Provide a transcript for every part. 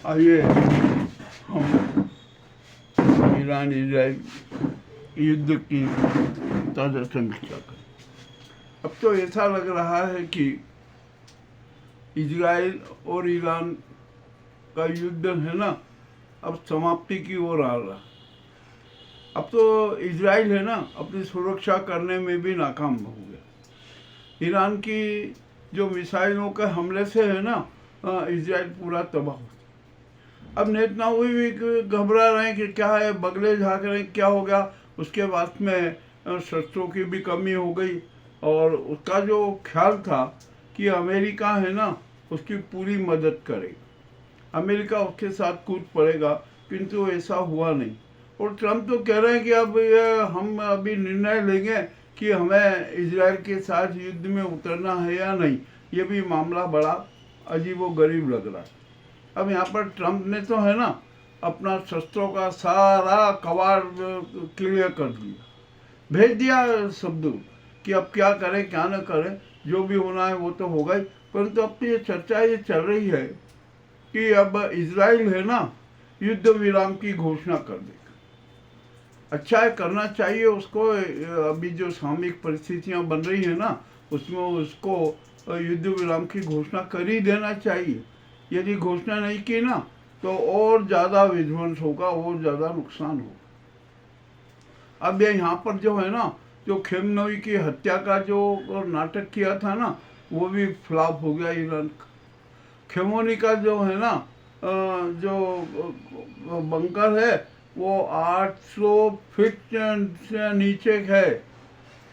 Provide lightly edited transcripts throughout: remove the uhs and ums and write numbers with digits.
आइए हम Iran Israel युद्ध की ताज़ा समीक्षा करें। अब तो ऐसा लग रहा है कि इजराइल और ईरान का युद्ध है ना, अब समाप्ति की ओर आ रहा। अब तो इजराइल है ना, अपनी सुरक्षा करने में भी नाकाम हो गया। ईरान की जो मिसाइलों के हमले से है ना, इजराइल पूरा तबाह हो। अब नेतन्याहू भी घबरा रहे हैं कि क्या है, बगले झाँक रहे हैं क्या हो गया। उसके बाद में शस्त्रों की भी कमी हो गई और उसका जो ख्याल था कि अमेरिका है ना, उसकी पूरी मदद करेगा, अमेरिका उसके साथ कूद पड़ेगा, किंतु ऐसा हुआ नहीं। और ट्रम्प तो कह रहे हैं कि अब हम अभी निर्णय लेंगे कि हमें इजराइल के साथ युद्ध में उतरना है या नहीं। ये भी मामला बड़ा अजीबोगरीब लग रहा है। अब यहाँ पर ट्रम्प ने तो है ना अपना शस्त्रों का सारा कबाड़ क्लियर कर दिया, भेज दिया सब दूर कि अब क्या करें क्या न करें, जो भी होना है वो तो होगा ही। परंतु अब तो ये चर्चा ये चल रही है कि अब इजराइल है ना युद्ध विराम की घोषणा कर देगा। अच्छा है, करना चाहिए उसको। अभी जो सामयिक परिस्थितियां बन रही है ना, उसमें उसको युद्ध विराम की घोषणा कर ही देना चाहिए। यदि घोषणा नहीं की ना तो और ज़्यादा विध्वंस होगा, और ज़्यादा नुकसान होगा। अब ये यहाँ पर जो है ना, जो खेमनोई की हत्या का जो नाटक किया था ना, वो भी फ्लॉप हो गया ईरान का। खेमोनी का जो है ना जो बंकर है वो 800 फीट से नीचे है,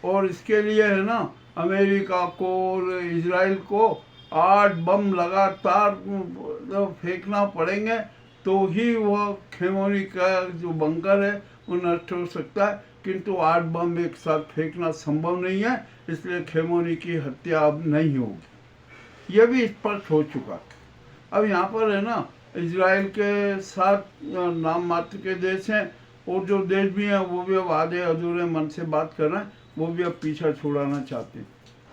और इसके लिए है ना अमेरिका को और इजराइल को 8 बम लगातार फेंकना पड़ेंगे, तो ही वह खेमोनी का जो बंकर है वो नष्ट हो सकता है। किंतु 8 बम एक साथ फेंकना संभव नहीं है, इसलिए खेमोनी की हत्या अब नहीं होगी। यह भी स्पष्ट हो चुका है। अब यहाँ पर है ना इजराइल के साथ नाम मात्र के देश हैं, और जो देश भी हैं वो भी अब आधे अधूरे मन से बात कर रहे हैं, वो भी अब पीछा छुड़ाना चाहते हैं।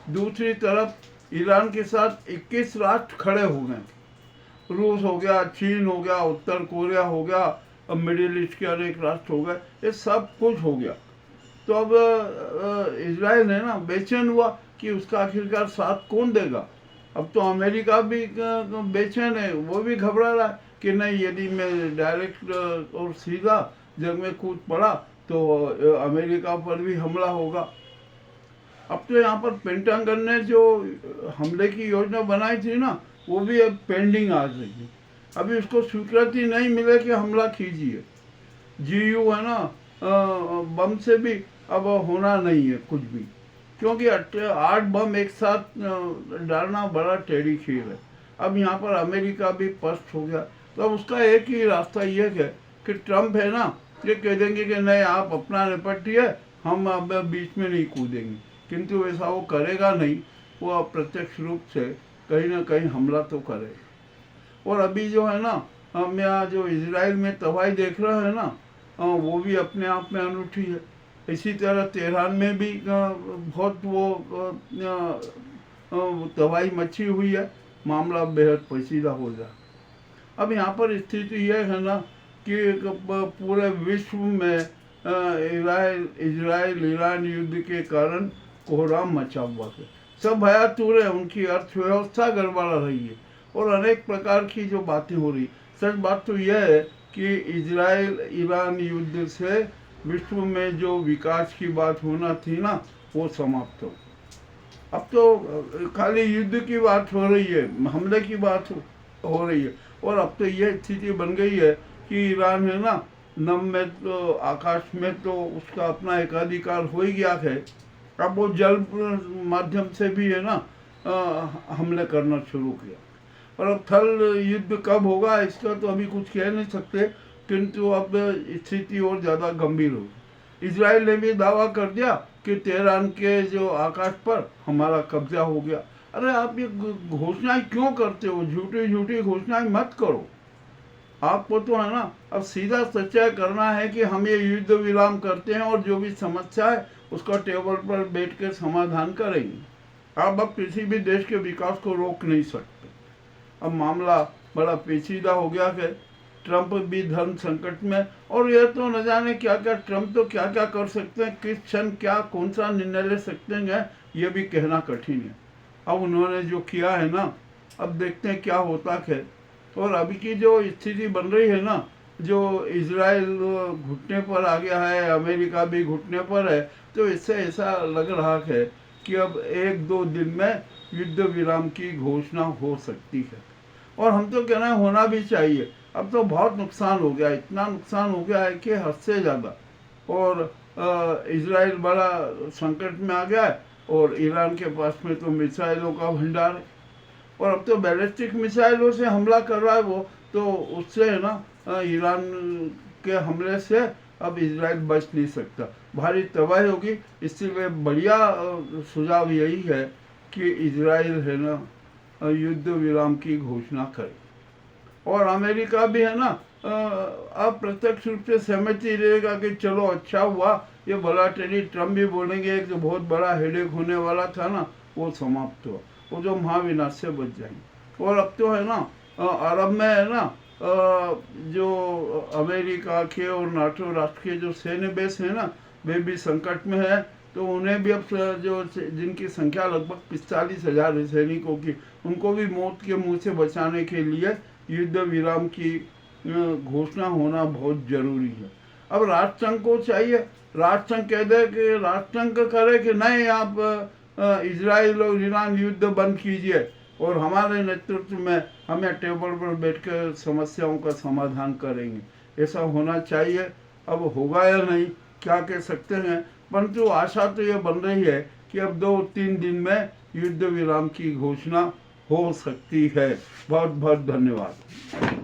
दूसरी तरफ ईरान के साथ 21 राष्ट्र खड़े हो गए। रूस हो गया, चीन हो गया, उत्तर कोरिया हो गया, अब मिडिल ईस्ट के अनेक राष्ट्र हो गए, ये सब कुछ हो गया। तो अब इजराइल है ना बेचैन हुआ कि उसका आखिरकार साथ कौन देगा। अब तो अमेरिका भी बेचैन है, वो भी घबरा रहा है कि नहीं, यदि मैं डायरेक्ट और सीधा जंग में कूद पड़ा तो अमेरिका पर भी हमला होगा। अब तो यहाँ पर पेंटागन ने जो हमले की योजना बनाई थी ना, वो भी अब पेंडिंग आ रही है। अभी उसको स्वीकृति नहीं मिले कि हमला कीजिए। जीयू है ना बम से भी अब होना नहीं है कुछ भी, क्योंकि 8 बम एक साथ डालना बड़ा टेढ़ी खीर है। अब यहाँ पर अमेरिका भी पस्त हो गया। तो अब उसका एक ही रास्ता ये है कि ट्रम्प है ना ये कह देंगे कि नहीं, आप अपना निपटिए, हम अब बीच में नहीं कूदेंगे। किंतु ऐसा वो करेगा नहीं, वो अप्रत्यक्ष रूप से कहीं ना कहीं हमला तो करेगा। और अभी जो है ना हम यहाँ जो इजराइल में तबाही देख रहे हैं ना, वो भी अपने आप में अनूठी है। इसी तरह तेहरान में भी बहुत वो तबाही मची हुई है, मामला बेहद पेचीदा हो जाए। अब यहाँ पर स्थिति यह है ना कि पूरे विश्व में इजराइल ईरान युद्ध के कारण कोहराम मचा हुआ है। सब भयातुर है, उनकी अर्थव्यवस्था गड़बड़ा रही है और अनेक प्रकार की जो बातें हो रही। सच बात तो यह है कि इजराइल ईरान युद्ध से विश्व में जो विकास की बात होना थी ना, वो समाप्त हो। अब तो खाली युद्ध की बात हो रही है, हमले की बात हो रही है। और अब तो यह स्थिति बन गई है कि ईरान है ना नम में तो आकाश में तो उसका अपना एकाधिकार हो ही गया है। अब वो जल माध्यम से भी है ना हमले करना शुरू किया। और अब थल युद्ध कब होगा इसका तो अभी कुछ कह नहीं सकते, किंतु अब स्थिति और ज़्यादा गंभीर होगी। इजराइल ने भी दावा कर दिया कि तेहरान के जो आकाश पर हमारा कब्जा हो गया। अरे आप ये घोषणाएं क्यों करते हो? झूठी झूठी घोषणाएं मत करो। आपको तो है ना अब सीधा सच्चाई करना है कि हम ये युद्ध विराम करते हैं और जो भी समस्या है उसका टेबल पर बैठ कर समाधान करेंगे। आप अब किसी भी देश के विकास को रोक नहीं सकते। अब मामला बड़ा पेचीदा हो गया कि ट्रंप भी धर्म संकट में, और ये तो न जाने क्या क्या ट्रंप तो क्या क्या कर सकते हैं, किस क्षण क्या कौन सा निर्णय ले सकते हैं, ये भी कहना कठिन है। अब उन्होंने जो किया है ना, अब देखते हैं क्या होता है। और अभी की जो स्थिति बन रही है ना, जो इजराइल घुटने पर आ गया है, अमेरिका भी घुटने पर है, तो इससे ऐसा लग रहा है कि अब 1-2 दिन में युद्ध विराम की घोषणा हो सकती है। और हम तो कह रहे हैं होना भी चाहिए। अब तो बहुत नुकसान हो गया, इतना नुकसान हो गया है कि हद से ज़्यादा। और इजराइल बड़ा संकट में आ गया है, और ईरान के पास में तो मिसाइलों का भंडार है, और अब तो बैलिस्टिक मिसाइलों से हमला कर रहा है वो, तो उससे है ना ईरान के हमले से अब इजराइल बच नहीं सकता, भारी तबाही होगी। इसलिए बढ़िया सुझाव यही है कि इजराइल है ना युद्ध विराम की घोषणा करे। और अमेरिका भी है ना अप्रत्यक्ष रूप से सहमति रहेगा कि चलो अच्छा हुआ, ये वोलाटिलिटी ट्रम्प भी बोलेंगे एक जो बहुत बड़ा हेडेक होने वाला था ना, वो समाप्त हुआ, वो जो महाविनाश से बच जाएंगे। और अब तो है ना अरब में है ना जो अमेरिका के और नाटो राष्ट्र के जो सैन्य बेस है ना, वे भी संकट में है। तो उन्हें भी अब जो जिनकी संख्या लगभग 45,000 है सैनिकों की, उनको भी मौत के मुंह से बचाने के लिए युद्ध विराम की घोषणा होना बहुत जरूरी है। अब राष्ट्रसंघ को चाहिए, राष्ट्रसंघ कह दे कि राष्ट्रसंघ करे कि नहीं आप इजराइल और ईरान युद्ध बंद कीजिए, और हमारे नेतृत्व में हमें टेबल पर बैठकर समस्याओं का समाधान करेंगे। ऐसा होना चाहिए। अब होगा या नहीं क्या कह सकते हैं, परंतु आशा तो ये बन रही है कि अब 2-3 दिन में युद्ध विराम की घोषणा हो सकती है। बहुत बहुत धन्यवाद।